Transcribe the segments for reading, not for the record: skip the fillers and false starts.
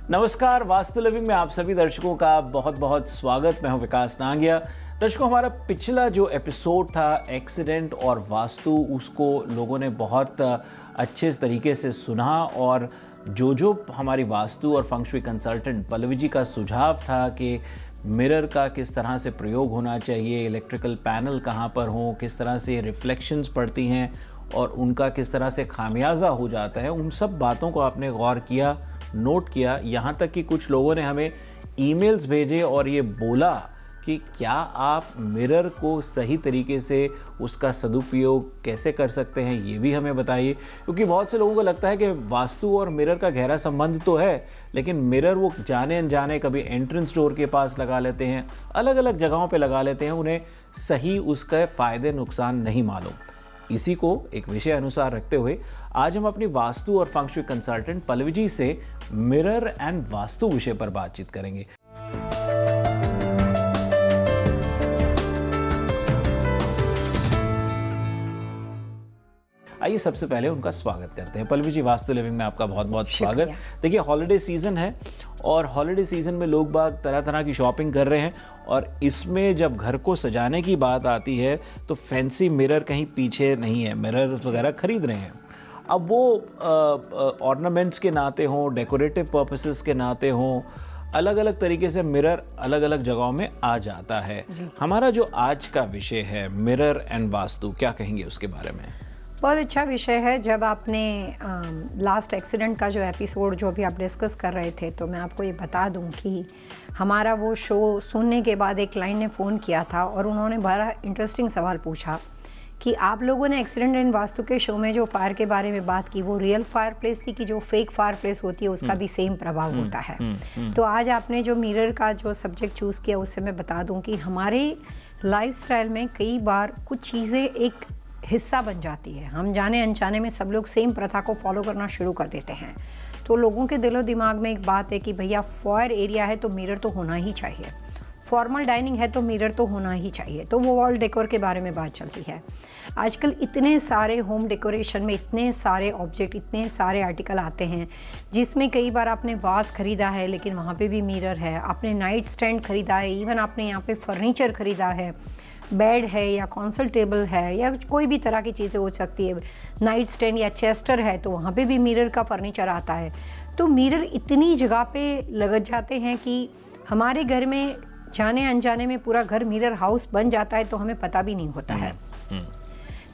नमस्कार, वास्तु लिविंग में आप सभी दर्शकों का बहुत बहुत स्वागत। मैं हूं विकास नांगिया। दर्शकों, हमारा पिछला जो एपिसोड था एक्सीडेंट और वास्तु, उसको लोगों ने बहुत अच्छे तरीके से सुना और जो हमारी वास्तु और फंग शुई कंसल्टेंट पल्लवी जी का सुझाव था कि मिरर का किस तरह से प्रयोग होना चाहिए, इलेक्ट्रिकल पैनल कहाँ पर हों, किस तरह से रिफ्लेक्शंस पड़ती हैं और उनका किस तरह से खामियाजा हो जाता है, उन सब बातों को आपने गौर किया, नोट किया। यहाँ तक कि कुछ लोगों ने हमें ईमेल्स भेजे और ये बोला कि क्या आप मिरर को सही तरीके से उसका सदुपयोग कैसे कर सकते हैं, ये भी हमें बताइए। क्योंकि बहुत से लोगों को लगता है कि वास्तु और मिरर का गहरा संबंध तो है, लेकिन मिरर वो जाने अनजाने कभी एंट्रेंस डोर के पास लगा लेते हैं, अलग अलग जगहों पे लगा लेते हैं, उन्हें सही उसका फ़ायदे नुकसान नहीं मालूम। इसी को एक विषय अनुसार रखते हुए आज हम अपनी वास्तु और फंग शुई कंसल्टेंट पल्लवी जी से मिरर एंड वास्तु विषय पर बातचीत करेंगे। आइए सबसे पहले उनका स्वागत करते हैं। पल्लवी जी, वास्तु लिविंग में आपका बहुत बहुत स्वागत। देखिए, हॉलिडे सीजन है और हॉलिडे सीजन में लोग बाग तरह तरह की शॉपिंग कर रहे हैं और इसमें जब घर को सजाने की बात आती है तो फैंसी मिरर कहीं पीछे नहीं है, मिरर वगैरह खरीद रहे हैं। अब वो ऑर्नामेंट्स के नाते हों, डेकोरेटिव पर्पसेस के नाते हों, अलग अलग तरीके से मिरर अलग अलग जगहों में आ जाता है। हमारा जो आज का विषय है मिरर एंड वास्तु, क्या कहेंगे उसके बारे में? बहुत अच्छा विषय है। जब आपने लास्ट एक्सीडेंट का जो एपिसोड जो अभी आप डिस्कस कर रहे थे, तो मैं आपको ये बता दूं कि हमारा वो शो सुनने के बाद एक क्लाइंट ने फ़ोन किया था और उन्होंने बड़ा इंटरेस्टिंग सवाल पूछा कि आप लोगों ने एक्सीडेंट एंड वास्तु के शो में जो फायर के बारे में बात की, वो रियल फायर प्लेस थी कि जो फेक फायर प्लेस होती है उसका भी सेम प्रभाव होता है। तो आज आपने जो मिरर का जो सब्जेक्ट चूज़ किया, उससे मैं बता दूँ कि हमारे लाइफस्टाइल में कई बार कुछ चीज़ें एक हिस्सा बन जाती है। हम जाने अनजाने में सब लोग सेम प्रथा को फॉलो करना शुरू कर देते हैं। तो लोगों के दिलो दिमाग में एक बात है कि भैया फॉयर एरिया है तो मिरर तो होना ही चाहिए, फॉर्मल डाइनिंग है तो मिरर तो होना ही चाहिए। तो वो वॉल डेकोर के बारे में बात चलती है। आजकल इतने सारे होम डेकोरेशन में इतने सारे ऑब्जेक्ट, इतने सारे आर्टिकल आते हैं, जिसमें कई बार आपने वाज खरीदा है लेकिन वहाँ पे भी मिरर है, आपने नाइट स्टैंड खरीदा है, इवन आपने यहाँ पे फर्नीचर खरीदा है, बेड है या कंसोल टेबल है या कोई भी तरह की चीज़ें हो सकती है, नाइट स्टैंड या चेस्टर है, तो वहाँ पे भी मिरर का फर्नीचर आता है। तो मिरर इतनी जगह पे लग जाते हैं कि हमारे घर में जाने अनजाने में पूरा घर मिरर हाउस बन जाता है, तो हमें पता भी नहीं होता है।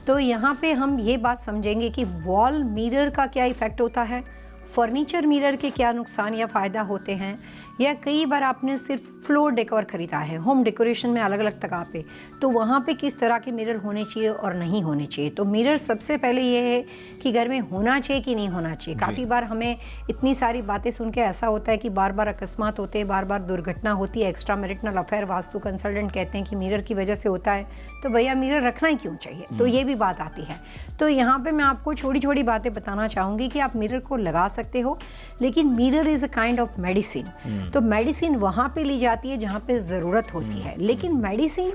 तो यहाँ पे हम ये बात समझेंगे कि वॉल मिरर का क्या इफ़ेक्ट होता है, फर्नीचर मिरर के क्या नुकसान या फ़ायदा होते हैं, या कई बार आपने सिर्फ फ्लोर डेकोर ख़रीदा है होम डेकोरेशन में अलग अलग जगह पे, तो वहाँ पे किस तरह के मिरर होने चाहिए और नहीं होने चाहिए। तो मिरर सबसे पहले ये है कि घर में होना चाहिए कि नहीं होना चाहिए। काफ़ी बार हमें इतनी सारी बातें सुन के ऐसा होता है कि बार बार अकस्मात होते हैं, बार बार दुर्घटना होती है, extra marital affair vastu consultant कहते हैं कि मिरर की वजह से होता है, तो भैया मिरर रखना ही क्यों चाहिए। तो ये भी बात आती है। तो यहाँ पर मैं आपको छोटी छोटी बातें बताना चाहूँगी कि आप मिरर को लगा सकते हो, लेकिन mirror is a kind of medicine. तो मेडिसिन वहाँ पे ली जाती है जहाँ पे ज़रूरत होती है, लेकिन मेडिसिन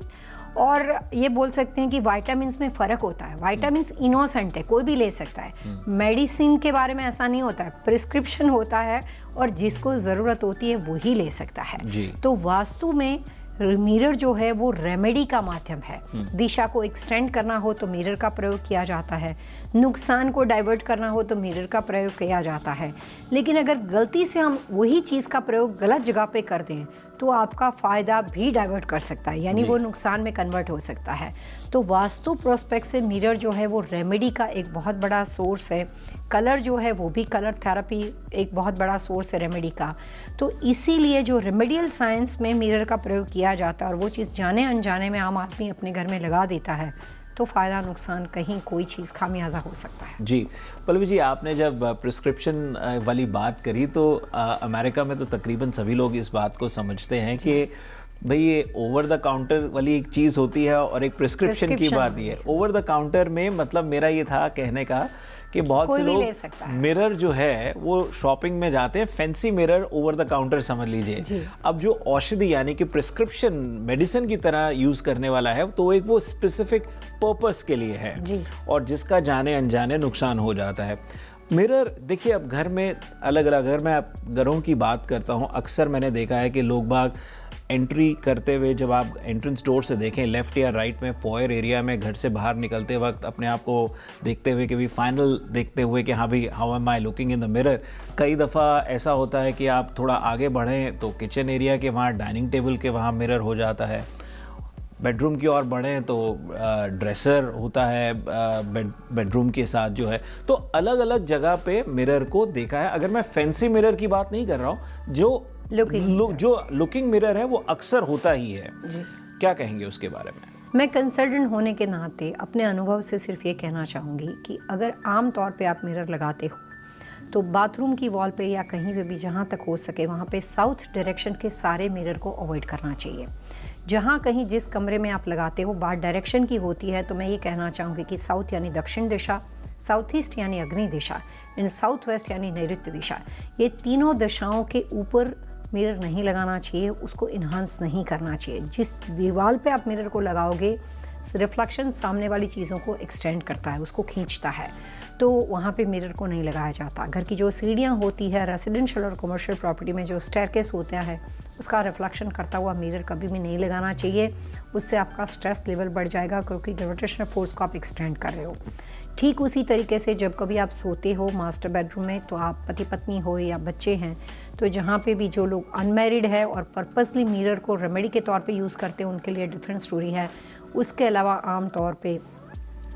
और ये बोल सकते हैं कि विटामिन्स में फ़र्क होता है। विटामिन्स इनोसेंट है, कोई भी ले सकता है। मेडिसिन के बारे में ऐसा नहीं होता है, प्रिस्क्रिप्शन होता है और जिसको ज़रूरत होती है वही ले सकता है। तो वास्तु में मिरर जो है वो रेमेडी का माध्यम है। दिशा को एक्सटेंड करना हो तो मिरर का प्रयोग किया जाता है, नुकसान को डाइवर्ट करना हो तो मिरर का प्रयोग किया जाता है। लेकिन अगर गलती से हम वही चीज़ का प्रयोग गलत जगह पे कर दें तो आपका फ़ायदा भी डाइवर्ट कर सकता है, यानी वो नुकसान में कन्वर्ट हो सकता है। तो वास्तु प्रोस्पेक्ट से मिरर जो है वो रेमेडी का एक बहुत बड़ा सोर्स है। कलर जो है वो भी, कलर थेरेपी एक बहुत बड़ा सोर्स है रेमेडी का। तो इसीलिए जो रेमेडियल साइंस में मिरर का प्रयोग किया जाता है और वो चीज़ जाने अनजाने में आम आदमी अपने घर में लगा देता है, तो फ़ायदा नुकसान कहीं कोई चीज़ खामियाजा हो सकता है। जी पल्लवी जी, आपने जब प्रिस्क्रिप्शन वाली बात करी तो अमेरिका में तो तकरीबन सभी लोग इस बात को समझते हैं कि भाई ये ओवर द काउंटर वाली एक चीज़ होती है और एक प्रिस्क्रिप्शन की बात ही है। ओवर द काउंटर में मतलब मेरा ये था कहने का कि बहुत से लोग मिरर जो है वो शॉपिंग में जाते हैं, fancy mirror over the counter समझ लीजिए। अब जो औषधि यानी कि प्रिस्क्रिप्शन मेडिसिन की तरह यूज करने वाला है तो एक वो स्पेसिफिक पर्पस के लिए है और जिसका जाने अनजाने नुकसान हो जाता है। मिरर देखिए, अब घर में अलग अलग, अगर मैं घरों की बात करता हूँ, अक्सर मैंने देखा है कि लोग बाग एंट्री करते हुए, जब आप एंट्रेंस डोर से देखें लेफ़्ट या राइट में, फॉयर एरिया में घर से बाहर निकलते वक्त अपने आप को देखते हुए कि भी फाइनल देखते हुए कि हाँ भाई how am I looking in the mirror, कई दफ़ा ऐसा होता है कि आप थोड़ा आगे बढ़ें तो किचन एरिया के वहाँ, डाइनिंग टेबल के वहाँ मिरर हो जाता है। बेडरूम की ओर बढ़ें तो ड्रेसर होता है बेडरूम के साथ जो है। तो अलग अलग जगह पे मिरर को देखा है। अगर मैं फैंसी मिरर की बात नहीं कर रहा हूँ, जो लुकिंग मिरर है वो अक्सर होता ही है। क्या कहेंगे उसके बारे में? मैं कंसल्टेंट होने के नाते अपने अनुभव से सिर्फ ये कहना चाहूँगी कि अगर आम तौर पे आप मिरर लगाते हो तो बाथरूम की वॉल पे या कहीं पे भी जहाँ तक हो सके वहाँ पे साउथ डायरेक्शन के सारे मिरर को अवॉइड करना चाहिए। जहाँ कहीं जिस कमरे में आप लगाते हो बात डायरेक्शन की होती है तो मैं ये कहना चाहूँगी कि साउथ यानी दक्षिण दिशा, साउथ ईस्ट यानी अग्नि दिशा एंड साउथ वेस्ट यानी नैऋत्य दिशा, ये तीनों दिशाओं के ऊपर मिरर नहीं लगाना चाहिए, उसको इन्हांस नहीं करना चाहिए। जिस दीवार पे आप मिरर को लगाओगे रिफ्लेक्शन सामने वाली चीज़ों को एक्सटेंड करता है, उसको खींचता है, तो वहाँ पे मिरर को नहीं लगाया जाता। घर की जो सीढ़ियाँ होती है रेजिडेंशियल और कमर्शियल प्रॉपर्टी में, जो स्टेयरकेस होता है, उसका रिफ्लेक्शन करता हुआ मिरर कभी भी नहीं लगाना चाहिए। उससे आपका स्ट्रेस लेवल बढ़ जाएगा क्योंकि ग्रेविटेशनल फोर्स को आप एक्सटेंड कर रहे हो। ठीक उसी तरीके से जब कभी आप सोते हो मास्टर बेडरूम में, तो आप पति पत्नी हो या बच्चे हैं, तो जहाँ पे भी जो लोग अनमैरिड है और पर्पसली मिरर को रेमेडी के तौर पे यूज़ करते हैं उनके लिए डिफरेंट स्टोरी है। उसके अलावा आम तौर पे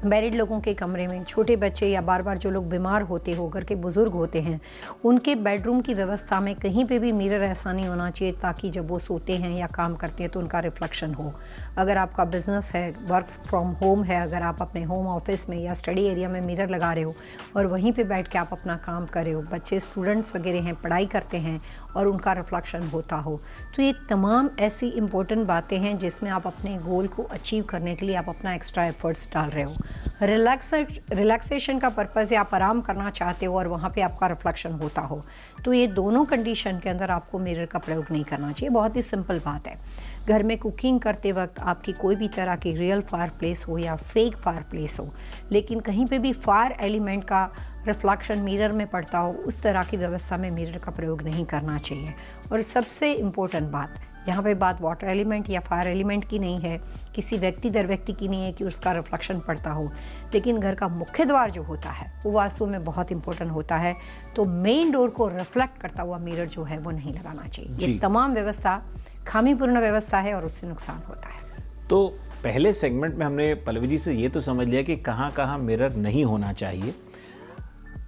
मैरिड लोगों के कमरे में छोटे बच्चे या बार बार जो लोग बीमार होते हो, घर के बुज़ुर्ग होते हैं, उनके बेडरूम की व्यवस्था में कहीं पे भी मिरर ऐसा नहीं होना चाहिए ताकि जब वो सोते हैं या काम करते हैं तो उनका रिफ्लेक्शन हो। अगर आपका बिजनेस है, वर्क्स फ्रॉम होम है, अगर आप अपने होम ऑफिस में या स्टडी एरिया में मिरर लगा रहे हो और वहीं पर बैठ के आप अपना काम कर रहे हो, बच्चे स्टूडेंट्स वगैरह हैं पढ़ाई करते हैं और उनका रिफ्लेक्शन होता हो, तो ये तमाम ऐसी इंपॉर्टेंट बातें हैं जिसमें आप अपने गोल को अचीव करने के लिए आप अपना एक्स्ट्रा एफर्ट्स डाल रहे हो। रिलैक्सेशन का पर्पज़ है आप आराम करना चाहते हो और वहाँ पे आपका रिफ्लेक्शन होता हो, तो ये दोनों कंडीशन के अंदर आपको मिरर का प्रयोग नहीं करना चाहिए। बहुत ही सिंपल बात है। घर में कुकिंग करते वक्त आपकी कोई भी तरह की रियल फायर प्लेस हो या फेक फायर प्लेस हो, लेकिन कहीं पे भी फायर एलिमेंट का रिफ्लेक्शन मिरर में पड़ता हो, उस तरह की व्यवस्था में मिरर का प्रयोग नहीं करना चाहिए। और सबसे इम्पोर्टेंट बात, यहाँ पे बात वाटर एलिमेंट या फायर एलिमेंट की नहीं है, किसी व्यक्ति दर व्यक्ति की नहीं है कि उसका रिफ्लेक्शन पड़ता हो, लेकिन घर का मुख्य द्वार जो होता है वो वास्तव में बहुत इंपॉर्टेंट होता है। तो मेन डोर को रिफ्लेक्ट करता हुआ मिरर जो है वो नहीं लगाना चाहिए। ये तमाम व्यवस्था खामीपूर्ण व्यवस्था है और उससे नुकसान होता है। तो पहले सेगमेंट में हमने पल्लवी जी से ये तो समझ लिया कि कहाँ कहाँ मिरर नहीं होना चाहिए।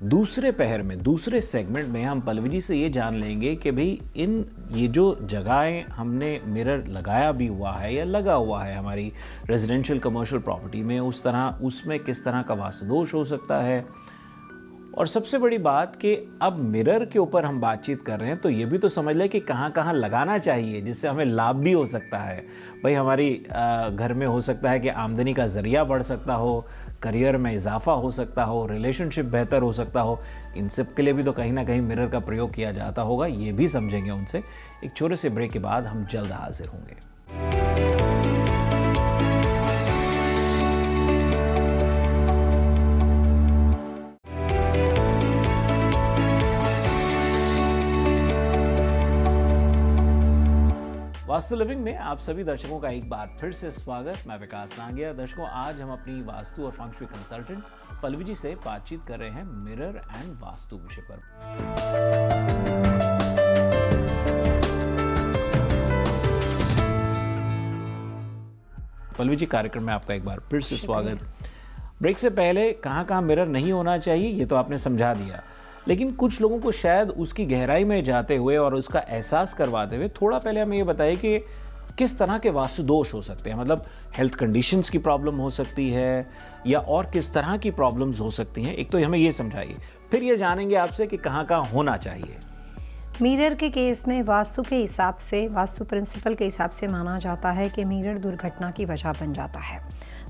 दूसरे पहर में, दूसरे सेगमेंट में हम पल्लवी जी से ये जान लेंगे कि भाई ये जो जगहें हमने मिरर लगाया भी हुआ है या लगा हुआ है हमारी रेजिडेंशियल कमर्शियल प्रॉपर्टी में, उसमें किस तरह का वास्तु दोष हो सकता है। और सबसे बड़ी बात कि अब मिरर के ऊपर हम बातचीत कर रहे हैं तो ये भी तो समझ लें कि कहाँ कहाँ लगाना चाहिए जिससे हमें लाभ भी हो सकता है। भाई हमारी घर में हो सकता है कि आमदनी का ज़रिया बढ़ सकता हो, करियर में इजाफा हो सकता हो, रिलेशनशिप बेहतर हो सकता हो। इन सब के लिए भी तो कहीं ना कहीं मिरर का प्रयोग किया जाता होगा, ये भी समझेंगे उनसे। एक छोटे से ब्रेक के बाद हम जल्द हाजिर होंगे। वास्तु लिविंग में आप सभी दर्शकों का एक बार फिर से स्वागत। मैं विकास नांगिया। दर्शकों, आज हम अपनी वास्तु और फंग शुई कंसल्टेंट पल्लवी जी से बातचीत कर रहे हैं मिरर एंड वास्तु विषय पर। पल्लवी जी, कार्यक्रम में आपका एक बार फिर से स्वागत। ब्रेक से पहले कहाँ कहाँ मिरर नहीं होना चाहिए ये तो आपने समझा दिया, लेकिन कुछ लोगों को शायद उसकी गहराई में जाते हुए और उसका एहसास करवाते हुए थोड़ा पहले हमें ये बताइए कि किस तरह के वास्तु दोष हो सकते हैं। मतलब हेल्थ कंडीशंस की प्रॉब्लम हो सकती है या और किस तरह की प्रॉब्लम्स हो सकती हैं। एक तो हमें ये समझाइए, फिर ये जानेंगे आपसे कि कहाँ कहाँ होना चाहिए। मिरर के केस में वास्तु के हिसाब से, वास्तु प्रिंसिपल के हिसाब से माना जाता है कि मिरर दुर्घटना की वजह बन जाता है।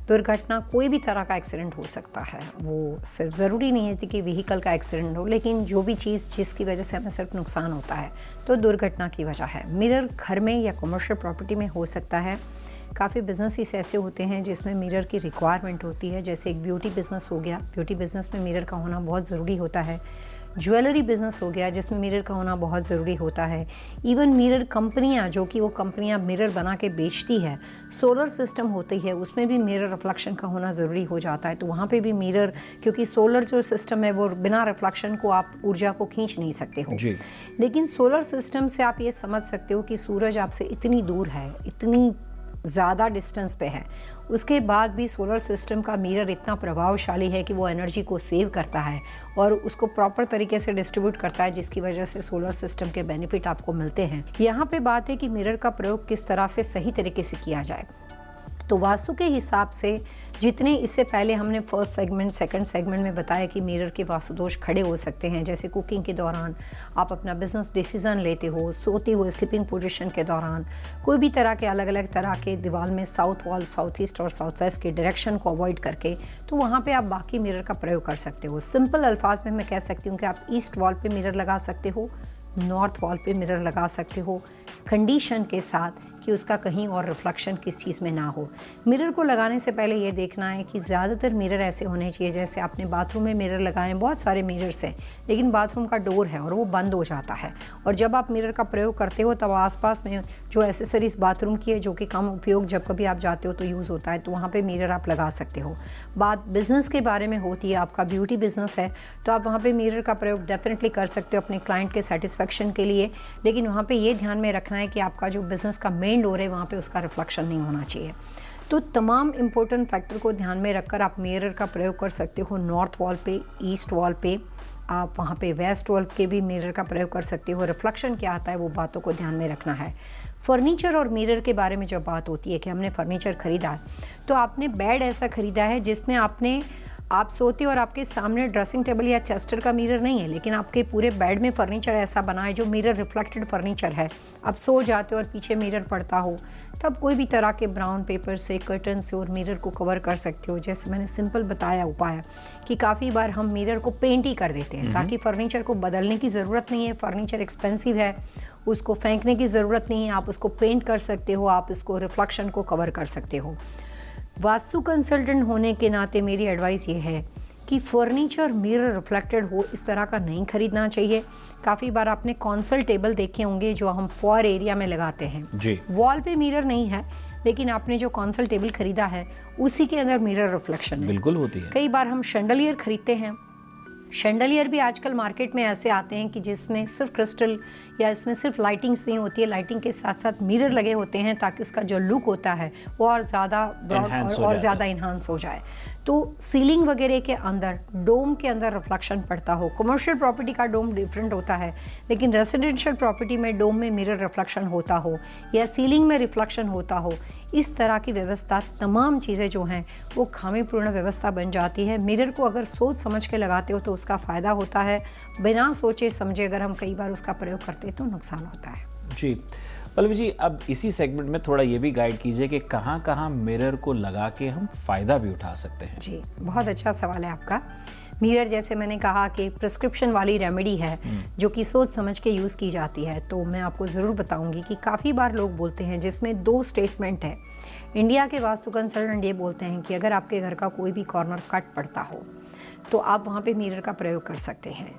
दुर्घटना कोई भी तरह का एक्सीडेंट हो सकता है, वो सिर्फ ज़रूरी नहीं है कि व्हीकल का एक्सीडेंट हो, लेकिन जो भी चीज़ जिसकी वजह से हमें सिर्फ नुकसान होता है तो दुर्घटना की वजह है। मिरर घर में या कमर्शियल प्रॉपर्टी में हो सकता है काफ़ी बिजनेसेस ऐसे होते हैं जिसमें मिरर की रिक्वायरमेंट होती है, जैसे एक ब्यूटी बिज़नेस हो गया, ब्यूटी बिज़नेस में मिरर का होना बहुत ज़रूरी होता है। ज्वेलरी बिज़नेस हो गया जिसमें मिरर का होना बहुत ज़रूरी होता है। इवन मिरर कंपनियां, जो कि वो कंपनियां मिरर बना के बेचती है, सोलर सिस्टम होती है, उसमें भी मिरर रिफ्लेक्शन का होना ज़रूरी हो जाता है। तो वहाँ पे भी मिरर, क्योंकि सोलर जो सिस्टम है वो बिना रिफ्लेक्शन को आप ऊर्जा को खींच नहीं सकते हो जी। लेकिन सोलर सिस्टम से आप ये समझ सकते हो कि सूरज आपसे इतनी दूर है, इतनी ज़्यादा डिस्टेंस पे है, उसके बाद भी सोलर सिस्टम का मिरर इतना प्रभावशाली है कि वो एनर्जी को सेव करता है और उसको प्रॉपर तरीके से डिस्ट्रीब्यूट करता है, जिसकी वजह से सोलर सिस्टम के बेनिफिट आपको मिलते हैं। यहाँ पे बात है कि मिरर का प्रयोग किस तरह से सही तरीके से किया जाए। तो वास्तु के हिसाब से जितने, इससे पहले हमने फर्स्ट सेगमेंट, सेकंड सेगमेंट में बताया कि मिरर के वास्तु दोष खड़े हो सकते हैं, जैसे कुकिंग के दौरान, आप अपना बिजनेस डिसीजन लेते हो, सोते हो, स्लीपिंग पोजीशन के दौरान, कोई भी तरह के अलग अलग तरह के दीवार में साउथ वॉल, साउथ ईस्ट और साउथ वेस्ट के डायरेक्शन को अवॉइड करके, तो वहाँ पे आप बाकी मिरर का प्रयोग कर सकते हो। सिंपल अल्फाज में मैं कह सकती हूँ कि आप ईस्ट वॉल पे मिरर लगा सकते हो, नॉर्थ वॉल पे मिरर लगा सकते हो, कंडीशन के साथ कि उसका कहीं और रिफ्लेक्शन किस चीज़ में ना हो। मिरर को लगाने से पहले ये देखना है कि ज़्यादातर मिरर ऐसे होने चाहिए, जैसे आपने बाथरूम में मिरर लगाए हैं, बहुत सारे मिरर्स हैं, लेकिन बाथरूम का डोर है और वो बंद हो जाता है, और जब आप मिरर का प्रयोग करते हो तब आसपास में जो एसेसरीज बाथरूम की है, जो कि कम उपयोग जब कभी आप जाते हो तो यूज़ होता है, तो वहाँ पर मिरर आप लगा सकते हो। बात बिज़नेस के बारे में होती है, आपका ब्यूटी बिज़नेस है तो आप वहाँ पर मिरर का प्रयोग डेफिनेटली कर सकते हो अपने क्लाइंट के सेटिस्फेक्शन के लिए, लेकिन वहाँ पर ये ध्यान में रखना है कि आपका जो बिज़नेस का मेन डोर है वहाँ पे उसका रिफ्लेक्शन नहीं होना चाहिए। तो तमाम इम्पोर्टेंट फैक्टर को ध्यान में रखकर आप मिरर का प्रयोग कर सकते हो। नॉर्थ वॉल पे, ईस्ट वॉल पे, आप वहाँ पे वेस्ट वॉल के भी मिरर का प्रयोग कर सकते हो। रिफ्लेक्शन क्या आता है वो बातों को ध्यान में रखना है। फर्नीचर और मिरर के बारे में जब बात होती है कि हमने फर्नीचर खरीदा है, तो आपने बेड ऐसा खरीदा है जिसमें आप सोते हो और आपके सामने ड्रेसिंग टेबल या चेस्टर का मिरर नहीं है, लेकिन आपके पूरे बेड में फर्नीचर ऐसा बना है जो मिरर रिफ्लेक्टेड फर्नीचर है। आप सो जाते हो और पीछे मिरर पड़ता हो, तब कोई भी तरह के ब्राउन पेपर से, कर्टन से और मिरर को कवर कर सकते हो। जैसे मैंने सिंपल बताया उपाय कि काफ़ी बार हम मिरर को पेंट ही कर देते हैं, ताकि फर्नीचर को बदलने की ज़रूरत नहीं है। फर्नीचर एक्सपेंसिव है, उसको फेंकने की ज़रूरत नहीं है, आप उसको पेंट कर सकते हो, आप इसको रिफ्लेक्शन को कवर कर सकते हो। वास्तु कंसल्टेंट होने के नाते मेरी एडवाइस ये है कि फर्नीचर मिरर रिफ्लेक्टेड हो इस तरह का नहीं खरीदना चाहिए। काफ़ी बार आपने कॉन्सल टेबल देखे होंगे जो हम फॉर एरिया में लगाते हैं जी। वॉल पे मिरर नहीं है, लेकिन आपने जो कॉन्सल टेबल खरीदा है उसी के अंदर मिरर रिफ्लेक्शन है। बिल्कुल होती है। कई बार हम शैंडलियर खरीदते हैं, शैंडलियर भी आजकल मार्केट में ऐसे आते हैं कि जिसमें सिर्फ क्रिस्टल या इसमें सिर्फ लाइटिंग्स नहीं होती है, लाइटिंग के साथ साथ मिरर लगे होते हैं, ताकि उसका जो लुक होता है वो और ज़्यादा ब्रॉड और ज़्यादा इन्हांस हो जाए। तो सीलिंग वगैरह के अंदर, डोम के अंदर रिफ्लेक्शन पड़ता हो। कमर्शियल प्रॉपर्टी का डोम डिफरेंट होता है, लेकिन रेजिडेंशियल प्रॉपर्टी में डोम में मिरर रिफ्लेक्शन होता हो या सीलिंग में रिफ्लेक्शन होता हो, इस तरह की व्यवस्था, तमाम चीज़ें जो हैं वो खामीपूर्ण व्यवस्था बन जाती है। मिरर को अगर सोच समझ के लगाते हो तो उसका फ़ायदा होता है, बिना सोचे समझे अगर हम कई बार उसका प्रयोग करते हैं तो नुकसान होता है। जी पल्लवी जी, अब इसी सेगमेंट में थोड़ा ये भी गाइड कीजिए कि कहाँ कहाँ मिरर को लगा के हम फ़ायदा भी उठा सकते हैं। जी, बहुत अच्छा सवाल है आपका। मिरर, जैसे मैंने कहा कि प्रिस्क्रिप्शन वाली रेमेडी है जो कि सोच समझ के यूज़ की जाती है, तो मैं आपको ज़रूर बताऊंगी कि काफ़ी बार लोग बोलते हैं, जिसमें 2 स्टेटमेंट है। इंडिया के वास्तु कंसल्टेंट ये बोलते हैं कि अगर आपके घर का कोई भी कॉर्नर कट पड़ता हो तो आप वहाँ पे मिरर का प्रयोग कर सकते हैं।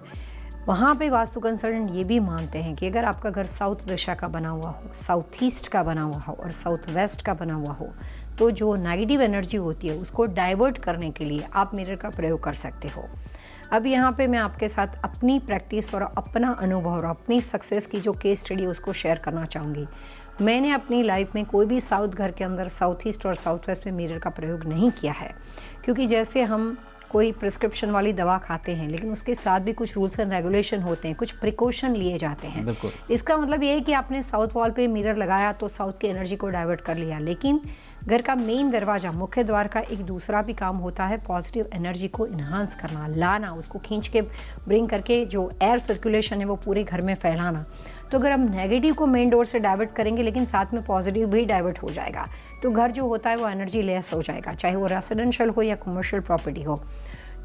वहाँ पे वास्तु कंसल्टेंट ये भी मानते हैं कि अगर आपका घर साउथ दिशा का बना हुआ हो, साउथ ईस्ट का बना हुआ हो और साउथ वेस्ट का बना हुआ हो, तो जो नेगेटिव एनर्जी होती है उसको डाइवर्ट करने के लिए आप मिरर का प्रयोग कर सकते हो। अब यहाँ पे मैं आपके साथ अपनी प्रैक्टिस और अपना अनुभव और अपनी सक्सेस की जो केस स्टडी है उसको शेयर करना चाहूँगी। मैंने अपनी लाइफ में कोई भी साउथ घर के अंदर साउथ ईस्ट और साउथ वेस्ट में मिरर का प्रयोग नहीं किया है, क्योंकि जैसे हम कोई प्रिस्क्रिप्शन वाली दवा खाते हैं, लेकिन उसके साथ भी कुछ रूल्स एंड रेगुलेशन होते हैं, कुछ प्रिकॉशन लिए जाते हैं। इसका मतलब ये है कि आपने साउथ वॉल पे मिरर लगाया तो साउथ की एनर्जी को डाइवर्ट कर लिया, लेकिन घर का मेन दरवाज़ा, मुख्य द्वार का एक दूसरा भी काम होता है पॉजिटिव एनर्जी को इन्हांस करना, लाना, उसको खींच के ब्रिंग करके जो एयर सर्कुलेशन है वो पूरे घर में फैलाना। तो अगर हम नेगेटिव को मेन डोर से डाइवर्ट करेंगे लेकिन साथ में पॉजिटिव भी डाइवर्ट हो जाएगा, तो घर जो होता है वो एनर्जी लेस हो जाएगा, चाहे वो रेसिडेंशियल हो या कमर्शियल प्रॉपर्टी हो।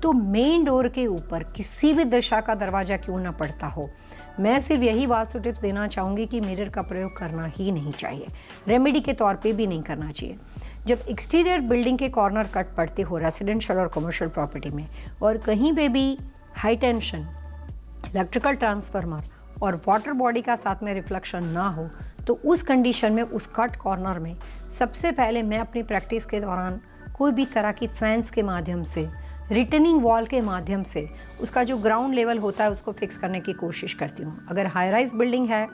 तो मेन डोर के ऊपर किसी भी दिशा का दरवाज़ा क्यों ना पड़ता हो, मैं सिर्फ यही वास्तु टिप्स देना चाहूँगी कि मिरर का प्रयोग करना ही नहीं चाहिए, रेमेडी के तौर पे भी नहीं करना चाहिए। जब एक्सटीरियर बिल्डिंग के कॉर्नर कट पड़ते हो रेजिडेंशियल और कमर्शियल प्रॉपर्टी में, और कहीं पे भी हाई टेंशन इलेक्ट्रिकल ट्रांसफार्मर और वाटर बॉडी का साथ में रिफ्लेक्शन ना हो, तो उस कंडीशन में उस कट कॉर्नर में सबसे पहले मैं अपनी प्रैक्टिस के दौरान कोई भी तरह की फैंस के माध्यम से, रिटर्निंग वॉल के माध्यम से उसका जो ग्राउंड लेवल होता है उसको फिक्स करने की कोशिश करती हूँ। अगर हाई राइज बिल्डिंग है,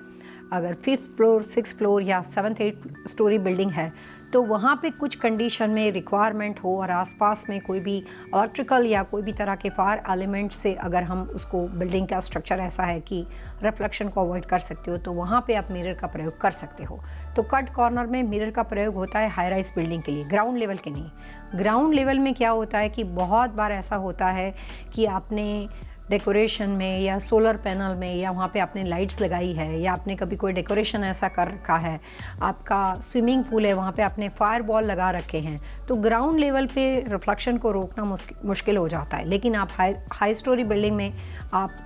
अगर 5th फ्लोर 6th फ्लोर या 7th 8th स्टोरी बिल्डिंग है, तो वहाँ पे कुछ कंडीशन में रिक्वायरमेंट हो और आसपास में कोई भी इलेक्ट्रिकल या कोई भी तरह के फायर एलिमेंट से अगर हम उसको, बिल्डिंग का स्ट्रक्चर ऐसा है कि रिफ्लेक्शन को अवॉइड कर सकते हो, तो वहाँ पे आप मिरर का प्रयोग कर सकते हो। तो कट कॉर्नर में मिरर का प्रयोग होता है हाई राइज बिल्डिंग के लिए, ग्राउंड लेवल के नहीं। ग्राउंड लेवल में क्या होता है कि बहुत बार ऐसा होता है कि आपने डेकोरेशन में या सोलर पैनल में या वहाँ पे आपने लाइट्स लगाई है, या आपने कभी कोई डेकोरेशन ऐसा कर रखा है, आपका स्विमिंग पूल है वहाँ पे आपने फायर बॉल लगा रखे हैं, तो ग्राउंड लेवल पे रिफ्लेक्शन को रोकना मुश्किल हो जाता है। लेकिन आप हाई स्टोरी बिल्डिंग में आप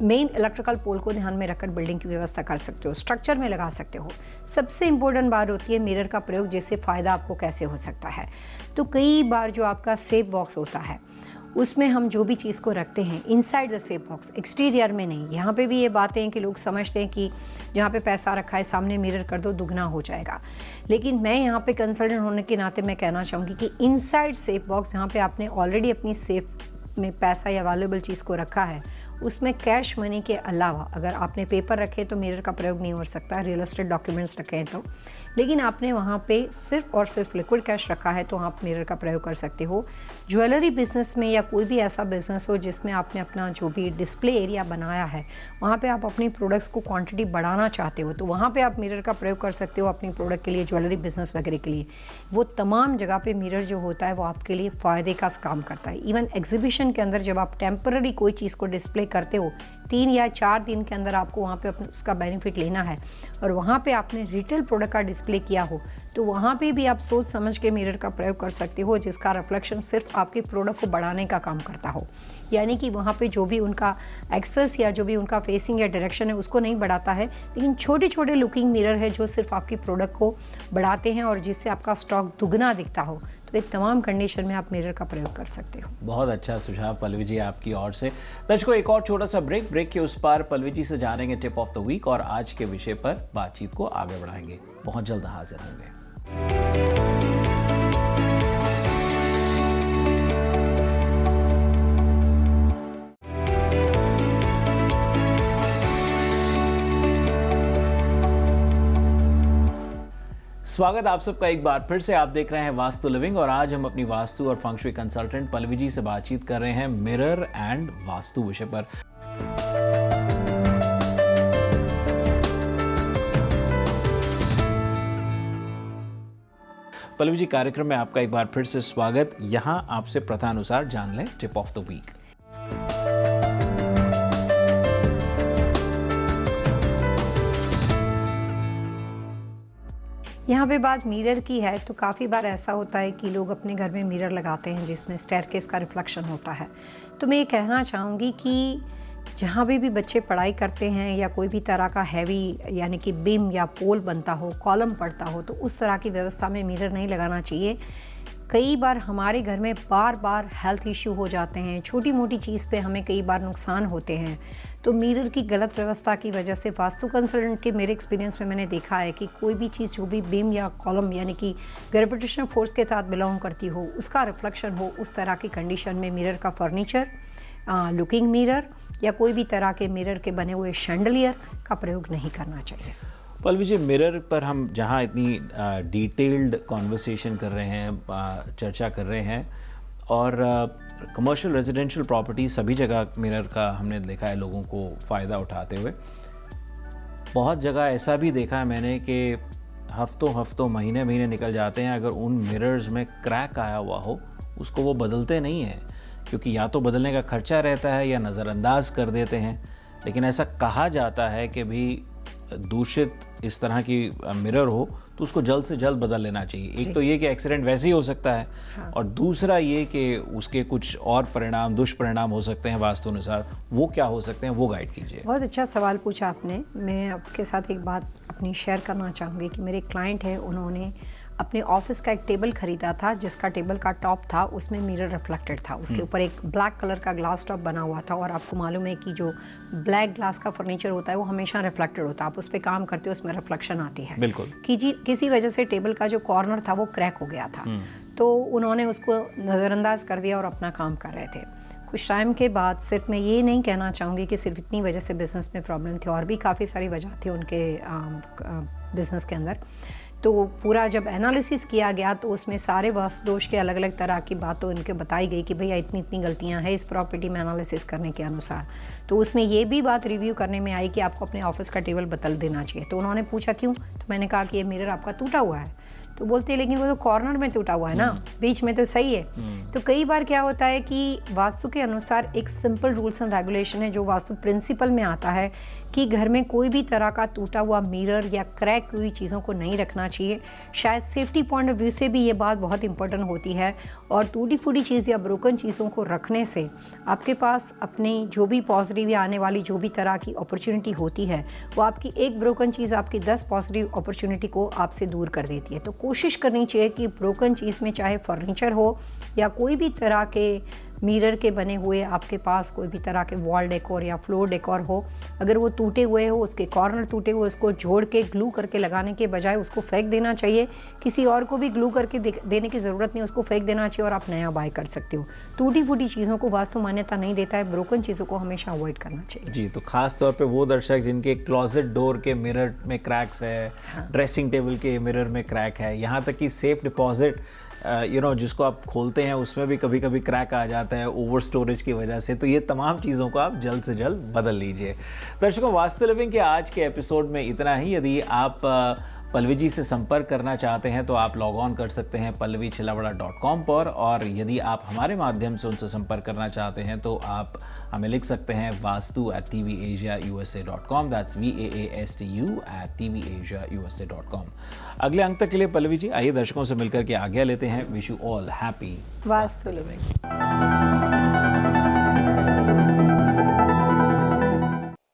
मेन इलेक्ट्रिकल पोल को ध्यान में रखकर बिल्डिंग की व्यवस्था कर सकते हो, स्ट्रक्चर में लगा सकते हो। सबसे इम्पोर्टेंट बात होती है मिरर का प्रयोग, जिससे फ़ायदा आपको कैसे हो सकता है। तो कई बार जो आपका सेफ बॉक्स होता है उसमें हम जो भी चीज़ को रखते हैं inside the safe box, exterior में नहीं। यहाँ पे भी ये बातें हैं कि लोग समझते हैं कि जहाँ पे पैसा रखा है सामने मिरर कर दो, दुगना हो जाएगा। लेकिन मैं यहाँ पे कंसल्टेंट होने के नाते मैं कहना चाहूँगी कि इनसाइड सेफ बॉक्स, जहाँ पे आपने ऑलरेडी अपनी सेफ में पैसा या वैल्यूएबल चीज़ को रखा है, उसमें कैश मनी के अलावा अगर आपने पेपर रखे तो मिरर का प्रयोग नहीं हो सकता, रियल एस्टेट डॉक्यूमेंट्स रखे हैं तो। लेकिन आपने वहाँ पे सिर्फ और सिर्फ लिक्विड कैश रखा है तो आप मिरर का प्रयोग कर सकते हो। ज्वेलरी बिजनेस में या कोई भी ऐसा बिजनेस हो जिसमें आपने अपना जो भी डिस्प्ले एरिया बनाया है, वहाँ पे आप अपनी प्रोडक्ट्स को क्वांटिटी बढ़ाना चाहते हो, तो वहाँ पे आप मिरर का प्रयोग कर सकते हो अपनी प्रोडक्ट के लिए, ज्वेलरी बिजनेस वगैरह के लिए। वो तमाम जगह पे मिरर जो होता है वो आपके लिए फ़ायदे का काम करता है। इवन एग्जीबिशन के अंदर जब आप टेम्पररी कोई चीज़ को डिस्प्ले करते हो, 3 या 4 दिन के अंदर आपको वहाँ पे उसका बेनिफिट लेना है, और वहाँ पे आपने रिटेल प्रोडक्ट का डिस्प्ले किया हो, तो वहाँ पे भी आप सोच समझ के मिरर का प्रयोग कर सकते हो, जिसका रिफ्लेक्शन सिर्फ आपके प्रोडक्ट को बढ़ाने का काम करता हो। यानी कि वहाँ पे जो भी उनका एक्सेस या जो भी उनका फेसिंग या डायरेक्शन है उसको नहीं बढ़ाता है, लेकिन छोटे छोटे लुकिंग मिरर है जो सिर्फ आपकी प्रोडक्ट को बढ़ाते हैं और जिससे आपका स्टॉक दुगना दिखता हो। तो ये तमाम कंडीशन में आप मिरर का प्रयोग कर सकते हो। बहुत अच्छा सुझाव पल्लवी जी आपकी ओर से। दर्शकों, एक और छोटा सा ब्रेक के उस पार पल्लवी जी से जानेंगे टिप ऑफ द वीक और आज के विषय पर बातचीत को आगे बढ़ाएंगे। बहुत जल्द हाजिर होंगे। स्वागत आप सबका एक बार फिर से। आप देख रहे हैं वास्तु लिविंग और आज हम अपनी वास्तु और फंक्शुई कंसल्टेंट पल्लवी जी से बातचीत कर रहे हैं मिरर एंड वास्तु विषय पर। पल्लवी जी, कार्यक्रम में आपका एक बार फिर से स्वागत। यहां आपसे प्रथानुसार जान लें टिप ऑफ द वीक। यहाँ पे बात मिरर की है, तो काफ़ी बार ऐसा होता है कि लोग अपने घर में मिरर लगाते हैं जिसमें स्टेयरकेस का रिफ्लेक्शन होता है। तो मैं ये कहना चाहूँगी कि जहाँ भी बच्चे पढ़ाई करते हैं या कोई भी तरह का हैवी यानी कि बीम या पोल बनता हो, कॉलम पड़ता हो, तो उस तरह की व्यवस्था में मिरर नहीं लगाना चाहिए। कई बार हमारे घर में बार बार हेल्थ इश्यू हो जाते हैं, छोटी मोटी चीज़ पे हमें कई बार नुकसान होते हैं। तो मिरर की गलत व्यवस्था की वजह से वास्तु कंसल्टेंट के मेरे एक्सपीरियंस में मैंने देखा है कि कोई भी चीज़ जो भी बीम या कॉलम यानी कि ग्रेविटेशनल फोर्स के साथ बिलोंग करती हो, उसका रिफ्लेक्शन हो, उस तरह की कंडीशन में मिरर का फर्नीचर, लुकिंग मिरर या कोई भी तरह के मिरर के बने हुए शैंडलियर का प्रयोग नहीं करना चाहिए। पल्लवी जी, मिरर पर हम जहाँ इतनी डिटेल्ड कॉन्वर्सेशन कर रहे हैं, चर्चा कर रहे हैं, और कमर्शियल रेजिडेंशियल प्रॉपर्टी सभी जगह मिरर का हमने देखा है लोगों को फ़ायदा उठाते हुए। बहुत जगह ऐसा भी देखा है मैंने कि हफ्तों महीने निकल जाते हैं, अगर उन मिरर्स में क्रैक आया हुआ हो उसको वो बदलते नहीं हैं, क्योंकि या तो बदलने का खर्चा रहता है या नज़रअंदाज कर देते हैं। लेकिन ऐसा कहा जाता है कि भी दूषित इस तरह की मिरर हो तो उसको जल्द से जल्द बदल लेना चाहिए। एक तो ये कि एक्सीडेंट वैसे ही हो सकता है, हाँ। और दूसरा ये कि उसके कुछ और परिणाम, दुष्परिणाम हो सकते हैं वास्तु अनुसार, वो क्या हो सकते हैं वो गाइड कीजिए। बहुत अच्छा सवाल पूछा आपने। मैं आपके साथ एक बात अपनी शेयर करना चाहूँगी कि मेरे क्लाइंट है, उन्होंने अपने ऑफिस का एक टेबल खरीदा था जिसका टेबल का टॉप था उसमें मिरर रिफ्लेक्टेड था, उसके ऊपर एक ब्लैक कलर का ग्लास टॉप बना हुआ था। और आपको मालूम है कि जो ब्लैक ग्लास का फर्नीचर होता है वो हमेशा रिफ्लेक्टेड होता है, आप उस पर काम करते हो उसमें रिफ्लेक्शन आती है। बिल्कुल। किसी वजह से टेबल का जो कॉर्नर था वो क्रैक हो गया था, तो उन्होंने उसको नज़रअंदाज कर दिया और अपना काम कर रहे थे। कुछ टाइम के बाद, सिर्फ मैं ये नहीं कहना चाहूँगी कि सिर्फ इतनी वजह से बिज़नेस में प्रॉब्लम थी, और भी काफ़ी सारी वजह थी उनके बिज़नेस के अंदर। तो पूरा जब एनालिसिस किया गया तो उसमें सारे वास्तु दोष के अलग अलग तरह की बातों इनके बताई गई कि भैया इतनी इतनी गलतियां हैं इस प्रॉपर्टी में एनालिसिस करने के अनुसार। तो उसमें ये भी बात रिव्यू करने में आई कि आपको अपने ऑफिस का टेबल बदल देना चाहिए। तो उन्होंने पूछा क्यों, तो मैंने कहा कि ये मिरर आपका टूटा हुआ है। तो बोलते हैं लेकिन वो तो कॉर्नर में टूटा हुआ है ना, बीच में तो सही है। तो कई बार क्या होता है कि वास्तु के अनुसार एक सिंपल रूल्स एंड रेगुलेशन है जो वास्तु प्रिंसिपल में आता है कि घर में कोई भी तरह का टूटा हुआ मिरर या क्रैक हुई चीज़ों को नहीं रखना चाहिए। शायद सेफ्टी पॉइंट ऑफ व्यू से भी ये बात बहुत इंपॉर्टेंट होती है, और टूटी फूटी चीज़ या ब्रोकन चीज़ों को रखने से आपके पास अपनी जो भी पॉजिटिव या आने वाली जो भी तरह की अपॉर्चुनिटी होती है वो आपकी एक ब्रोकन चीज़ आपकी 10 पॉजिटिव अपॉर्चुनिटी को आपसे दूर कर देती है। तो कोशिश करनी चाहिए कि ब्रोकन चीज़ में चाहे फर्नीचर हो या कोई भी तरह के मिरर के बने हुए आपके पास कोई भी तरह के वॉल डेकोर या फ्लोर डेकोर हो, अगर वो टूटे हुए हो, उसके कॉर्नर टूटे हुए, उसको जोड़ के ग्लू करके लगाने के बजाय उसको फेंक देना चाहिए। किसी और को भी ग्लू करके देने की ज़रूरत नहीं, उसको फेंक देना चाहिए और आप नया बाय कर सकते हो। टूटी फूटी चीज़ों को वास्तु मान्यता नहीं देता है, ब्रोकन चीज़ों को हमेशा अवॉइड करना चाहिए। जी, तो खास तौर पे वो दर्शक जिनके क्लोजेट डोर के मिरर में क्रैक्स है, ड्रेसिंग टेबल के मिरर में क्रैक है, यहाँ तक कि सेफ डिपॉजिट जिसको आप खोलते हैं उसमें भी कभी कभी क्रैक आ जाता है ओवर स्टोरेज की वजह से, तो ये तमाम चीज़ों को आप जल्द से जल्द बदल लीजिए। दर्शकों, वास्तु लिविंग के आज के एपिसोड में इतना ही। यदि आप पल्लवी जी से संपर्क करना चाहते हैं तो आप लॉग ऑन कर सकते हैं pallavichilawada.com पर, और यदि आप हमारे माध्यम से उनसे संपर्क करना चाहते हैं तो आप हमें लिख सकते हैं vastu@tvasiausa.com, दैट्स VAASTU@tvasiausa.com। अगले अंक तक के लिए पल्लवी जी आइए दर्शकों से मिलकर के आज्ञा लेते हैं। Wish you all happy vastu living.